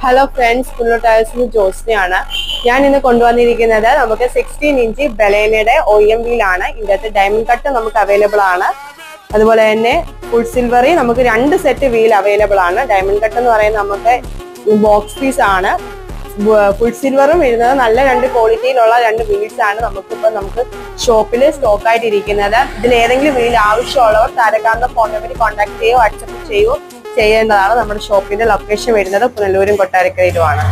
Hello friends, പുല്ലോ ടയേഴ്സിന് ജോസ്നയാണ്. ഞാൻ ഇന്ന് കൊണ്ടുവന്നിരിക്കുന്നത് നമുക്ക് 16 ഇഞ്ച് ബലേനയുടെ OEM വീലാണ്. ഇതിനകത്ത് ഡയമണ്ട് കട്ട് നമുക്ക് അവൈലബിൾ ആണ്. അതുപോലെ തന്നെ ഫുൾ സിൽവറി നമുക്ക് 2 സെറ്റ് വീൽ അവൈലബിൾ ആണ്. ഡയമണ്ട് കട്ട് എന്ന് പറയുന്നത് നമുക്ക് ബോക്സ് പീസ് ആണ്. ഫുൾ സിൽവറും വരുന്നത് നല്ല 2 ക്വാളിറ്റിയിലുള്ള 2 വീൽസ് ആണ് നമുക്ക് ഷോപ്പിൽ സ്റ്റോക്ക് ആയിട്ടിരിക്കുന്നത്. ഇതിൽ ഏതെങ്കിലും വീൽ ആവശ്യമുള്ളവർ താരകാന്ത ഫോൺ നമ്പറിൽ കോൺടാക്ട് ചെയ്യുകയോ വാട്സപ്പ് ചെയ്യുകയോ ചെയ്യേണ്ടതാണ്. നമ്മുടെ ഷോപ്പിന്റെ ലൊക്കേഷൻ വരുന്നത് പുനലൂരും കൊട്ടാരക്കരയിലുമാണ്.